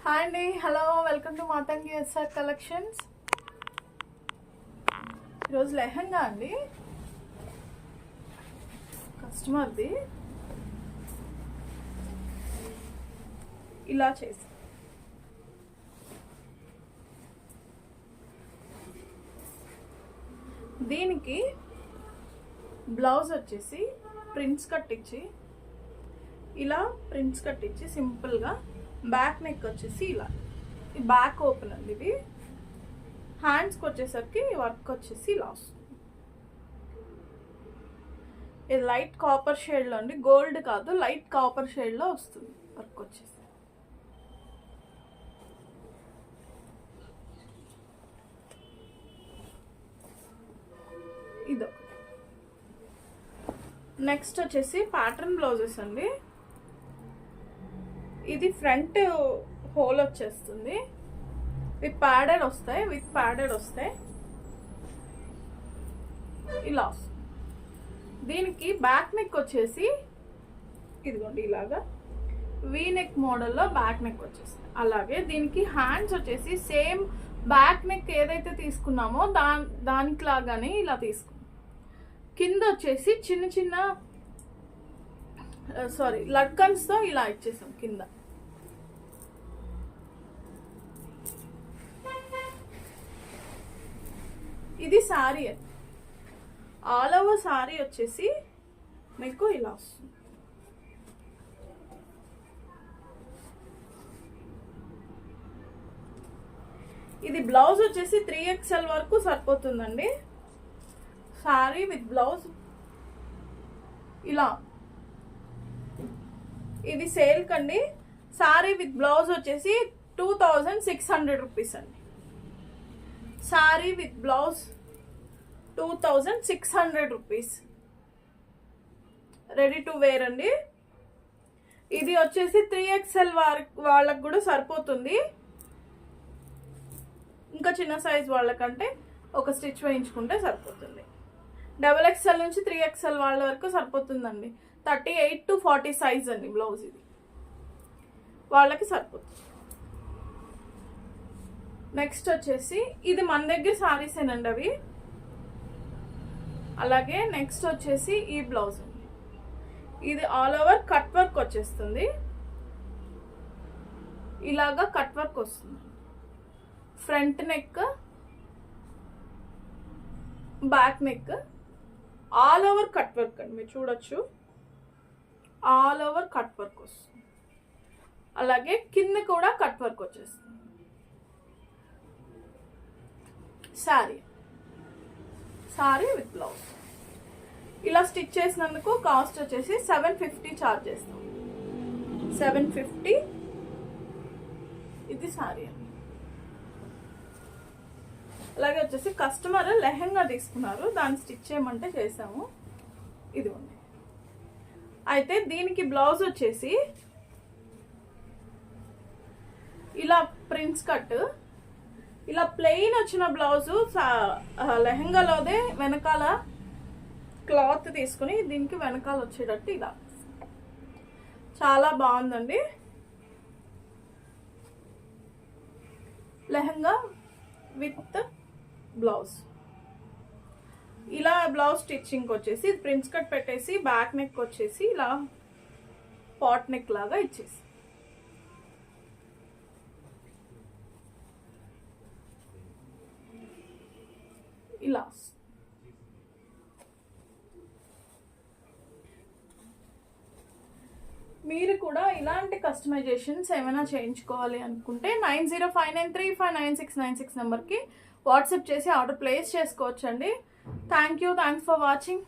Hi అండి, hello, welcome to Matangi SR collections. ఈరోజు లెహంగా అండి, కస్టమర్ది. ఇలా చేసి దీనికి బ్లౌజ్ వచ్చేసి ప్రింట్స్ కట్టించి, ఇలా ప్రింట్స్ కట్టించి సింపుల్గా బ్యాక్ నెక్ వచ్చేసి ఇలా బ్యాక్ ఓపెన్ అండి. ఇది హ్యాండ్స్కి వచ్చేసరికి వర్క్ వచ్చేసి ఇలా వస్తుంది. ఇది లైట్ కాపర్ షేడ్లో అండి, గోల్డ్ కాదు, లైట్ కాపర్ షేడ్లో వస్తుంది వర్క్ వచ్చేసి. ఇదో నెక్స్ట్ వచ్చేసి ప్యాటర్న్ బ్లౌజెస్ అండి. ఇది ఫ్రంట్ హోల్ వచ్చేస్తుంది, విత్ ప్యాడెడ్ వస్తాయి, ఇలా వస్తుంది. దీనికి బ్యాక్ నెక్ వచ్చేసి ఇదిగోండి ఇలాగా వీ నెక్ మోడల్లో బ్యాక్ నెక్ వచ్చేస్తుంది. అలాగే దీనికి హ్యాండ్స్ వచ్చేసి సేమ్ బ్యాక్ నెక్ ఏదైతే తీసుకున్నామో దానికి లాగానే ఇలా తీసుకున్నాం. కింద వచ్చేసి చిన్న లట్కన్స్తో ఇలా ఇచ్చేసాం కింద. ఇది శారీ, ఆల్ ఓవర్ శారీ వచ్చేసి మీకు ఇలా వస్తుంది. ఇది బ్లౌజ్ వచ్చేసి 3XL వరకు సరిపోతుందండి. శారీ విత్ బ్లౌజ్ ఇలా. ఇది సేల్ కండి. శారీ విత్ బ్లౌజ్ వచ్చేసి 2600 రూపీస్ అండి. Sari with blouse 2600 rupees, ready to wear అండి. ఇది వచ్చేసి 3XL వాళ్ళకి కూడా సరిపోతుంది. ఇంకా చిన్న సైజ్ వాళ్ళకంటే ఒక స్టిచ్ వేయించుకుంటే సరిపోతుంది. XXL నుంచి 3XL వాళ్ళ వరకు సరిపోతుందండి. 38 to 40 సైజ్ అండి బ్లౌజ్. ఇది వాళ్ళకి సరిపోతుంది. నెక్స్ట్ వచ్చేసి ఇది మన దగ్గర సారీస్ ఏనండి అవి. అలాగే నెక్స్ట్ వచ్చేసి ఈ బ్లౌజ్ అండి. ఇది ఆల్ ఓవర్ కట్ వర్క్ వచ్చేస్తుంది. ఇలాగా కట్ వర్క్ వస్తుంది. Front neck, back neck, all over cut work అండి. మీరు చూడొచ్చు, ఆల్ ఓవర్ కట్ వర్క్ వస్తుంది. అలాగే కింద కూడా కట్ వర్క్ వచ్చేస్తుంది. శారీ విత్ బ్లౌజ్ ఇలా స్టిచ్ చేసినందుకు కాస్ట్ వచ్చేసి 750 ఛార్జ్ చేస్తాం. 750. ఇది శారీ అండి. అలాగే వచ్చేసి కస్టమర్ లెహంగా తీసుకున్నారు, దాన్ని స్టిచ్ చేయమంటే చేసాము. ఇది ఉంది. అయితే దీనికి బ్లౌజ్ వచ్చేసి ఇలా ప్రింట్స్ కట్, ఇలా ప్లెయిన్ వచ్చిన బ్లౌజు లెహంగాలోదే వెనకాల క్లాత్ తీసుకుని దీనికి వెనకాల వచ్చేటట్టు ఇలా చాలా బాగుందండి. Lehenga with blouse. ఇలా బ్లౌజ్ స్టిచ్చింగ్ వచ్చేసి ప్రింట్స్ కట్ పెట్టేసి బ్యాక్ నెక్ వచ్చేసి ఇలా పాట్ నెక్ లాగా ఇచ్చేసి ఇలా. మీరు కూడా ఇలాంటి కస్టమైజేషన్స్ ఏమైనా చేయించుకోవాలి అనుకుంటే 9059359696 నెంబర్కి వాట్సాప్ చేసి ఆర్డర్ ప్లేస్ చేసుకోవచ్చండి. Thanks for watching.